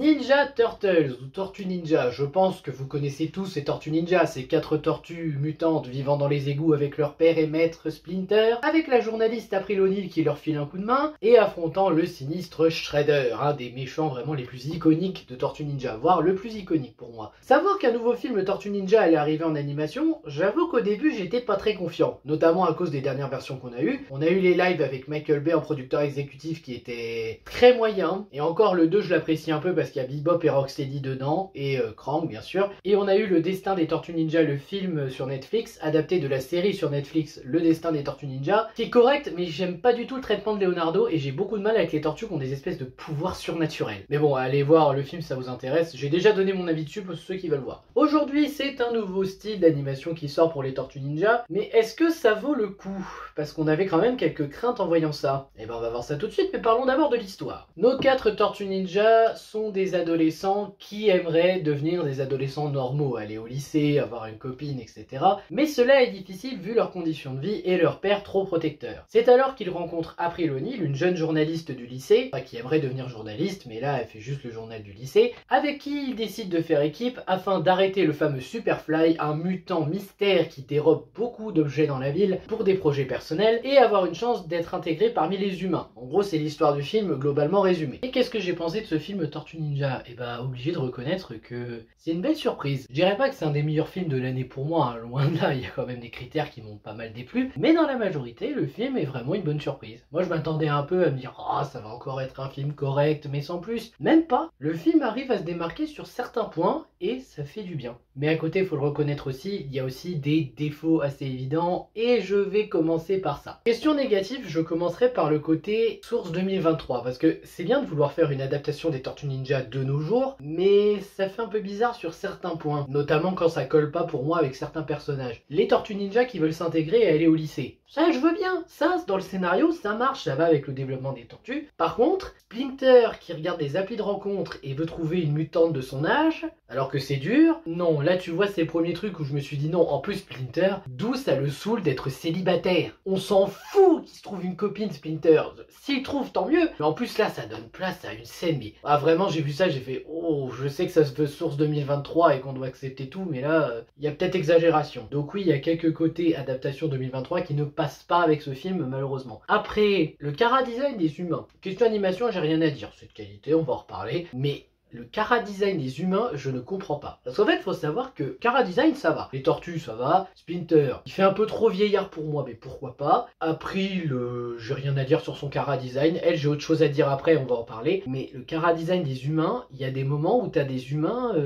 Ninja Turtles ou Tortues Ninja, je pense que vous connaissez tous ces Tortues Ninja, ces 4 tortues mutantes vivant dans les égouts avec leur père et maître Splinter, avec la journaliste April O'Neil qui leur file un coup de main, et affrontant le sinistre Shredder, un des méchants vraiment les plus iconiques de Tortues Ninja, voire le plus iconique pour moi. Savoir qu'un nouveau film Tortues Ninja allait arriver en animation, j'avoue qu'au début j'étais pas très confiant, notamment à cause des dernières versions qu'on a eues. On a eu les lives avec Michael Bay en producteur exécutif qui était très moyen, et encore le 2 je l'apprécie un peu parce qu'il y a Bebop et Rocksteady dedans, et Krang bien sûr. Et on a eu Le Destin des Tortues Ninja, le film sur Netflix, adapté de la série sur Netflix Le Destin des Tortues Ninja, qui est correct, mais j'aime pas du tout le traitement de Leonardo, et j'ai beaucoup de mal avec les tortues qui ont des espèces de pouvoirs surnaturels. Mais bon, allez voir le film si ça vous intéresse, j'ai déjà donné mon avis dessus pour ceux qui veulent voir. Aujourd'hui, c'est un nouveau style d'animation qui sort pour les Tortues Ninja, mais est-ce que ça vaut le coup? Parce qu'on avait quand même quelques craintes en voyant ça. Et ben on va voir ça tout de suite, mais parlons d'abord de l'histoire. Nos 4 Tortues Ninja sont des adolescents qui aimeraient devenir des adolescents normaux, aller au lycée, avoir une copine, etc. Mais cela est difficile vu leurs conditions de vie et leur père trop protecteur. C'est alors qu'ils rencontrent April O'Neil, une jeune journaliste du lycée, qui aimerait devenir journaliste, mais là elle fait juste le journal du lycée, avec qui ils décident de faire équipe afin d'arrêter le fameux Superfly, un mutant mystère qui dérobe beaucoup d'objets dans la ville pour des projets personnels, et avoir une chance d'être intégré parmi les humains. En gros c'est l'histoire du film globalement résumée. Et qu'est-ce que j'ai pensé de ce film Tortue Ninja? Et bah obligé de reconnaître que c'est une belle surprise. Je dirais pas que c'est un des meilleurs films de l'année pour moi, hein, loin de là, il y a quand même des critères qui m'ont pas mal déplu, mais dans la majorité le film est vraiment une bonne surprise. Moi je m'attendais un peu à me dire ah ça va encore être un film correct mais sans plus. Même pas. Le film arrive à se démarquer sur certains points et ça fait du bien. Mais à côté, il faut le reconnaître aussi, il y a aussi des défauts assez évidents et je vais commencer par ça. Question négative, je commencerai par le côté source 2023 parce que c'est bien de vouloir faire une adaptation des Tortues Ninja de nos jours, mais ça fait un peu bizarre sur certains points, notamment quand ça colle pas pour moi avec certains personnages. Les Tortues Ninja qui veulent s'intégrer et aller au lycée. Ça, je veux bien, ça, dans le scénario, ça marche, ça va avec le développement des tortues. Par contre, Splinter qui regarde des applis de rencontre et veut trouver une mutante de son âge, alors que c'est dur, non, là tu vois c'est les premiers trucs où je me suis dit non, en plus Splinter, d'où ça le saoule d'être célibataire. On s'en fout qu'il se trouve une copine Splinter, s'il trouve tant mieux, mais en plus là ça donne place à une scène, mais ah vraiment j'ai vu ça, j'ai fait oh, je sais que ça se veut source 2023 et qu'on doit accepter tout, mais là, il y a peut-être exagération. Donc oui, il y a quelques côtés adaptation 2023 qui ne passe pas avec ce film malheureusement. Après, le chara-design des humains. Question animation, j'ai rien à dire, c'est de qualité, on va en reparler, mais le chara-design des humains, je ne comprends pas. Parce qu'en fait, il faut savoir que chara-design, ça va. Les tortues, ça va. Splinter, il fait un peu trop vieillard pour moi, mais pourquoi pas. April, j'ai rien à dire sur son chara-design. Elle, j'ai autre chose à dire après, on va en parler. Mais le chara-design des humains, il y a des moments où t'as des humains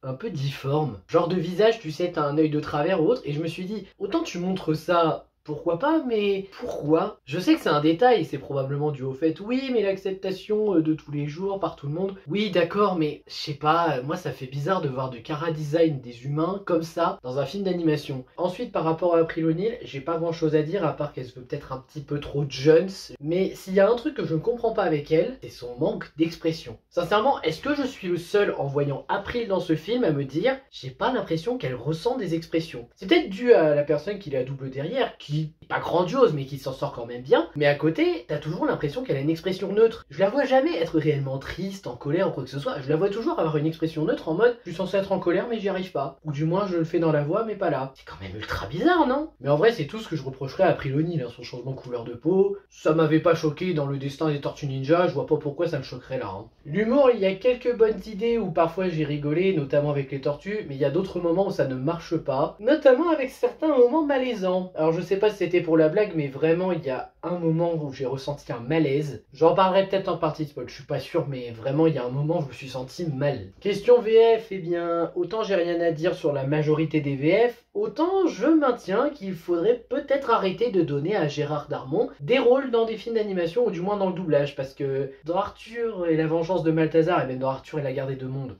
un peu difformes. Genre de visage, tu sais, t'as un œil de travers ou autre. Et je me suis dit, autant tu montres ça... Pourquoi pas, mais pourquoi? Je sais que c'est un détail, c'est probablement dû au fait, oui, mais l'acceptation de tous les jours par tout le monde. Oui, d'accord, mais je sais pas, moi ça fait bizarre de voir du chara-design des humains comme ça dans un film d'animation. Ensuite, par rapport à April O'Neil, j'ai pas grand chose à dire à part qu'elle se veut peut-être un petit peu trop jeune, mais s'il y a un truc que je ne comprends pas avec elle, c'est son manque d'expression. Sincèrement, est-ce que je suis le seul en voyant April dans ce film à me dire, j'ai pas l'impression qu'elle ressent des expressions? C'est peut-être dû à la personne qui la double derrière, qui pas grandiose mais qui s'en sort quand même bien, mais à côté t'as toujours l'impression qu'elle a une expression neutre. Je la vois jamais être réellement triste, en colère ou quoi que ce soit, je la vois toujours avoir une expression neutre en mode je suis censé être en colère mais j'y arrive pas, ou du moins je le fais dans la voix mais pas là. C'est quand même ultra bizarre, non? Mais en vrai c'est tout ce que je reprocherais à April O'Neil, son changement de couleur de peau, ça m'avait pas choqué dans Le Destin des Tortues Ninja, je vois pas pourquoi ça me choquerait là. L'humour, il y a quelques bonnes idées où parfois j'ai rigolé, notamment avec les tortues, mais il y a d'autres moments où ça ne marche pas, notamment avec certains moments malaisants. Alors je sais pas si c'était pour la blague, mais vraiment il y a un moment où j'ai ressenti un malaise. J'en parlerai peut-être en partie de spoil, je suis pas sûr, mais vraiment il y a un moment où je me suis senti mal. Question VF, eh bien autant j'ai rien à dire sur la majorité des VF, autant je maintiens qu'il faudrait peut-être arrêter de donner à Gérard Darmon des rôles dans des films d'animation, ou du moins dans le doublage, parce que dans Arthur et la vengeance de Malthazar, et même dans Arthur et la guerre des deux mondes,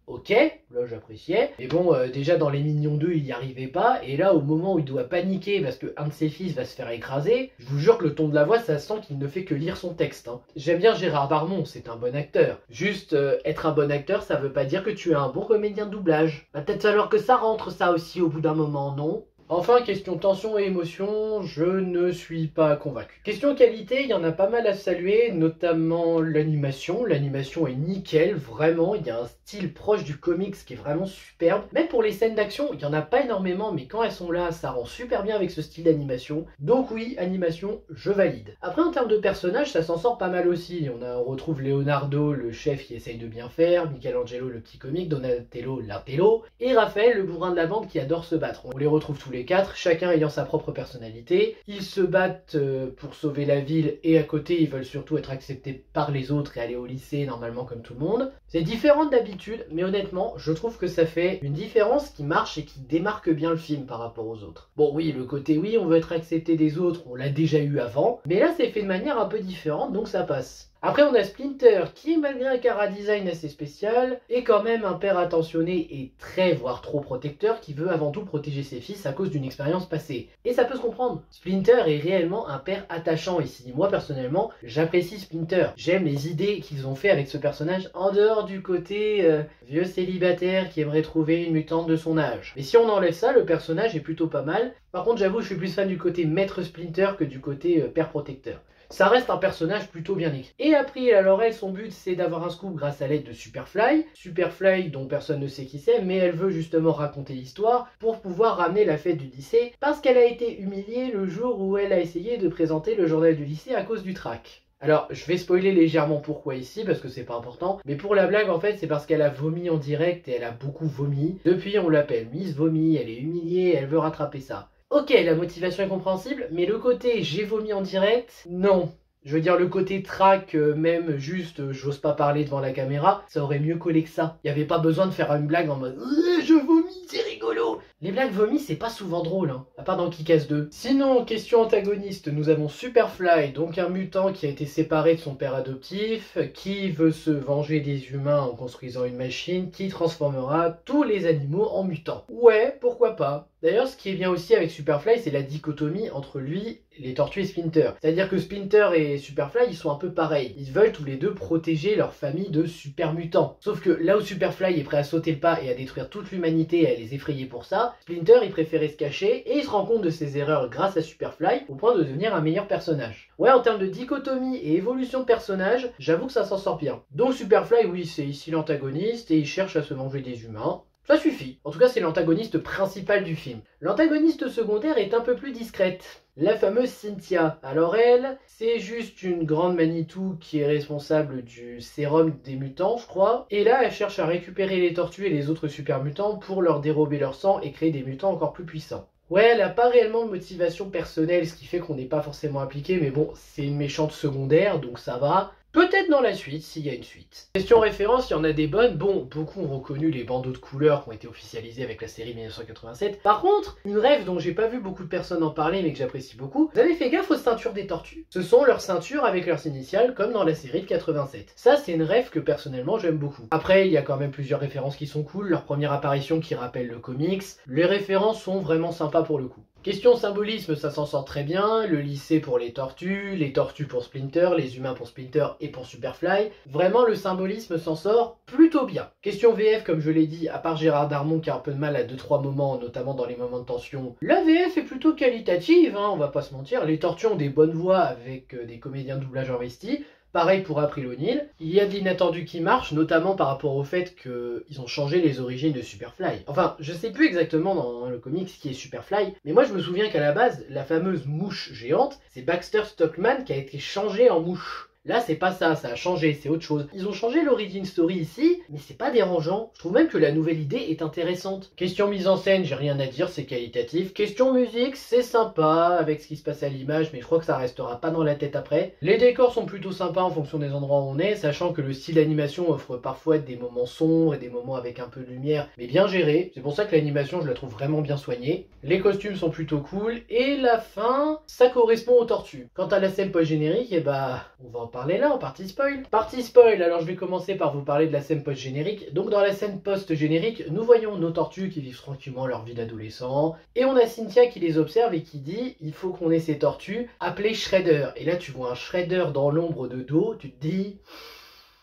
ok, là j'appréciais. Mais bon, déjà dans Les Mignons 2, il n'y arrivait pas. Et là, au moment où il doit paniquer parce qu'un de ses fils va se faire écraser, je vous jure que le ton de la voix, ça sent qu'il ne fait que lire son texte. Hein. J'aime bien Gérard Darmon, c'est un bon acteur. Juste, être un bon acteur, ça veut pas dire que tu es un bon comédien de doublage. Bah, peut-être alors que ça rentre ça aussi au bout d'un moment, non? Enfin, question tension et émotion, je ne suis pas convaincu. Question qualité, il y en a pas mal à saluer, notamment l'animation. L'animation est nickel, vraiment, il y a un style proche du comics qui est vraiment superbe. Même pour les scènes d'action, il n'y en a pas énormément, mais quand elles sont là, ça rend super bien avec ce style d'animation. Donc oui, animation, je valide. Après, en termes de personnages, ça s'en sort pas mal aussi. On retrouve Leonardo, le chef qui essaye de bien faire, Michelangelo, le petit comique, Donatello, l'intello, et Raphaël, le bourrin de la bande qui adore se battre. On les retrouve tous les quatre, chacun ayant sa propre personnalité. Ils se battent pour sauver la ville et à côté ils veulent surtout être acceptés par les autres et aller au lycée normalement comme tout le monde. C'est différent d'habitude, mais honnêtement je trouve que ça fait une différence qui marche et qui démarque bien le film par rapport aux autres. Bon oui, le côté oui on veut être accepté des autres, on l'a déjà eu avant, mais là c'est fait de manière un peu différente donc ça passe. Après on a Splinter qui, malgré un chara-design assez spécial, est quand même un père attentionné et très voire trop protecteur qui veut avant tout protéger ses fils à cause d'une expérience passée. Et ça peut se comprendre. Splinter est réellement un père attachant ici. Moi personnellement, j'apprécie Splinter. J'aime les idées qu'ils ont fait avec ce personnage en dehors du côté vieux célibataire qui aimerait trouver une mutante de son âge. Mais si on enlève ça, le personnage est plutôt pas mal. Par contre j'avoue je suis plus fan du côté maître Splinter que du côté père protecteur. Ça reste un personnage plutôt bien écrit. Et April, alors elle, son but c'est d'avoir un scoop grâce à l'aide de Superfly. Superfly dont personne ne sait qui c'est, mais elle veut justement raconter l'histoire pour pouvoir ramener la fête du lycée parce qu'elle a été humiliée le jour où elle a essayé de présenter le journal du lycée à cause du trac. Alors, je vais spoiler légèrement pourquoi ici, parce que c'est pas important, mais pour la blague, en fait, c'est parce qu'elle a vomi en direct et elle a beaucoup vomi. Depuis, on l'appelle Miss Vomi, elle est humiliée, elle veut rattraper ça. Ok, la motivation est compréhensible, mais le côté j'ai vomi en direct, non. Je veux dire, le côté track, même juste j'ose pas parler devant la caméra, ça aurait mieux collé que ça. Il n'y avait pas besoin de faire une blague en mode je vomis, c'est rigolo. Les blagues vomies, c'est pas souvent drôle, hein, à part dans Kick-Ass 2. Sinon, question antagoniste, nous avons Superfly, donc un mutant qui a été séparé de son père adoptif, qui veut se venger des humains en construisant une machine qui transformera tous les animaux en mutants. Ouais, pourquoi pas. D'ailleurs, ce qui est bien aussi avec Superfly, c'est la dichotomie entre lui, les tortues et Splinter. C'est-à-dire que Splinter et Superfly, ils sont un peu pareils. Ils veulent tous les deux protéger leur famille de super mutants. Sauf que là où Superfly est prêt à sauter le pas et à détruire toute l'humanité et à les effrayer pour ça, Splinter, il préférait se cacher et il se rend compte de ses erreurs grâce à Superfly au point de devenir un meilleur personnage. Ouais, en termes de dichotomie et évolution de personnage, j'avoue que ça s'en sort bien. Donc Superfly, oui, c'est ici l'antagoniste et il cherche à se venger des humains. Ça suffit. En tout cas, c'est l'antagoniste principal du film. L'antagoniste secondaire est un peu plus discrète. La fameuse Cynthia. Alors elle, c'est juste une grande Manitou qui est responsable du sérum des mutants, je crois. Et là, elle cherche à récupérer les tortues et les autres super mutants pour leur dérober leur sang et créer des mutants encore plus puissants. Ouais, elle n'a pas réellement de motivation personnelle, ce qui fait qu'on n'est pas forcément impliqué, mais bon, c'est une méchante secondaire, donc ça va. Peut-être dans la suite, s'il y a une suite. Question référence, il y en a des bonnes. Bon, beaucoup ont reconnu les bandeaux de couleurs qui ont été officialisés avec la série 1987. Par contre, une rêve dont j'ai pas vu beaucoup de personnes en parler, mais que j'apprécie beaucoup, vous avez fait gaffe aux ceintures des tortues. Ce sont leurs ceintures avec leurs initiales, comme dans la série de 87. Ça, c'est une rêve que personnellement j'aime beaucoup. Après, il y a quand même plusieurs références qui sont cool. Leur première apparition qui rappelle le comics. Les références sont vraiment sympas pour le coup. Question symbolisme, ça s'en sort très bien, le lycée pour les tortues pour Splinter, les humains pour Splinter et pour Superfly. Vraiment le symbolisme s'en sort plutôt bien. Question VF, comme je l'ai dit, à part Gérard Darmon qui a un peu de mal à 2-3 moments, notamment dans les moments de tension, la VF est plutôt qualitative, hein, on va pas se mentir. Les tortues ont des bonnes voix avec des comédiens de doublage investis. Pareil pour April O'Neil. Il y a de l'inattendu qui marche, notamment par rapport au fait qu'ils ont changé les origines de Superfly. Enfin, je sais plus exactement dans le comics qui est Superfly, mais moi je me souviens qu'à la base, la fameuse mouche géante, c'est Baxter Stockman qui a été changé en mouche. Là, c'est pas ça, ça a changé, c'est autre chose. Ils ont changé l'origin story ici, mais c'est pas dérangeant. Je trouve même que la nouvelle idée est intéressante. Question mise en scène, j'ai rien à dire, c'est qualitatif. Question musique, c'est sympa avec ce qui se passe à l'image, mais je crois que ça restera pas dans la tête après. Les décors sont plutôt sympas en fonction des endroits où on est, sachant que le style d'animation offre parfois des moments sombres et des moments avec un peu de lumière, mais bien gérés. C'est pour ça que l'animation, je la trouve vraiment bien soignée. Les costumes sont plutôt cool, et la fin, ça correspond aux tortues. Quant à la scène post-générique, et bah, on va en parler là en partie spoil. Partie spoil, alors je vais commencer par vous parler de la scène post-générique. Donc dans la scène post-générique, nous voyons nos tortues qui vivent tranquillement leur vie d'adolescent. Et on a Cynthia qui les observe et qui dit il faut qu'on ait ces tortues appelées Shredder. Et là tu vois un Shredder dans l'ombre de dos, tu te dis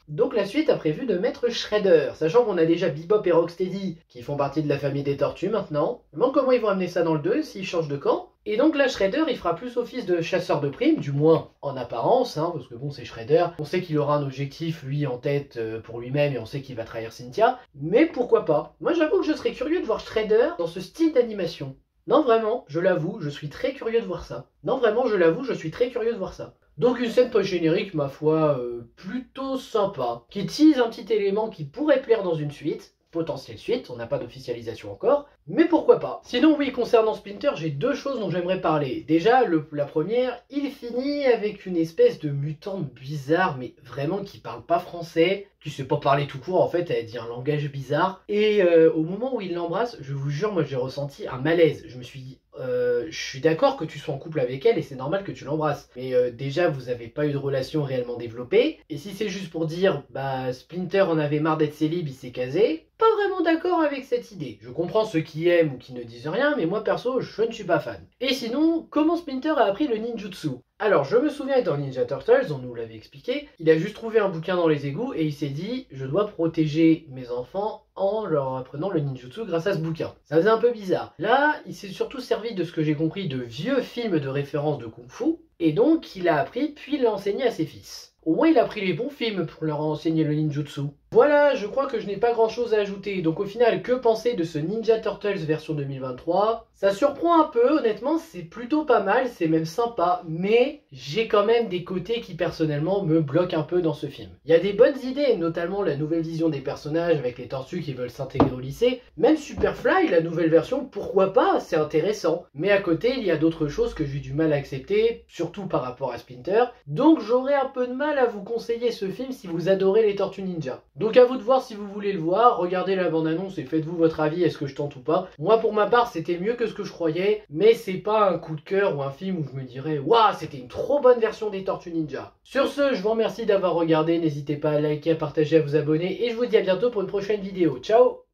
Donc la suite a prévu de mettre Shredder, sachant qu'on a déjà Bebop et Rocksteady qui font partie de la famille des tortues maintenant. Je me demande comment ils vont amener ça dans le 2 s'ils changent de camp. Et donc là, Shredder, il fera plus office de chasseur de primes, du moins en apparence, hein, parce que bon, c'est Shredder. On sait qu'il aura un objectif, lui, en tête pour lui-même, et on sait qu'il va trahir Cynthia. Mais pourquoi pas? Moi, j'avoue que je serais curieux de voir Shredder dans ce style d'animation. Non, vraiment, je l'avoue, je suis très curieux de voir ça. Non, vraiment, je l'avoue, je suis très curieux de voir ça. Donc une scène post-générique, ma foi, plutôt sympa, qui tease un petit élément qui pourrait plaire dans une suite, potentielle suite, on n'a pas d'officialisation encore, mais pourquoi pas. Sinon oui, concernant Splinter, j'ai deux choses dont j'aimerais parler. Déjà, la première, il finit avec une espèce de mutante bizarre, mais vraiment qui parle pas français, qui sait pas parler tout court en fait, elle dit un langage bizarre, et au moment où il l'embrasse, je vous jure, moi j'ai ressenti un malaise. Je me suis dit, je suis d'accord que tu sois en couple avec elle et c'est normal que tu l'embrasses. Mais déjà, vous avez pas eu de relation réellement développée. Et si c'est juste pour dire, bah Splinter en avait marre d'être célib, il s'est casé, pas vraiment d'accord avec cette idée. Je comprends ceux qui aiment ou qui ne disent rien, mais moi perso, je ne suis pas fan. Et sinon, comment Splinter a appris le ninjutsu? Alors, je me souviens dans Ninja Turtles, on nous l'avait expliqué, il a juste trouvé un bouquin dans les égouts et il s'est dit, je dois protéger mes enfants en leur apprenant le ninjutsu grâce à ce bouquin. Ça faisait un peu bizarre. Là, il s'est surtout servi de ce que j'ai compris de vieux films de référence de kung-fu, et donc il a appris puis il l'a enseigné à ses fils. Au moins il a pris les bons films pour leur enseigner le ninjutsu. Voilà, je crois que je n'ai pas grand chose à ajouter. Donc au final, que penser de ce Ninja Turtles version 2023? Ça surprend un peu, honnêtement, c'est plutôt pas mal, c'est même sympa, mais j'ai quand même des côtés qui personnellement me bloquent un peu dans ce film. Il y a des bonnes idées, notamment la nouvelle vision des personnages avec les tortues qui veulent s'intégrer au lycée. Même Superfly, la nouvelle version, pourquoi pas, c'est intéressant. Mais à côté, il y a d'autres choses que j'ai du mal à accepter, surtout par rapport à Splinter. Donc j'aurais un peu de mal à vous conseiller ce film si vous adorez les Tortues Ninja. Donc à vous de voir si vous voulez le voir, regardez la bande-annonce et faites-vous votre avis, est-ce que je tente ou pas. Moi pour ma part c'était mieux que ce que je croyais, mais c'est pas un coup de cœur ou un film où je me dirais waouh c'était une trop bonne version des Tortues Ninja. Sur ce, je vous remercie d'avoir regardé, n'hésitez pas à liker, à partager, à vous abonner et je vous dis à bientôt pour une prochaine vidéo. Ciao.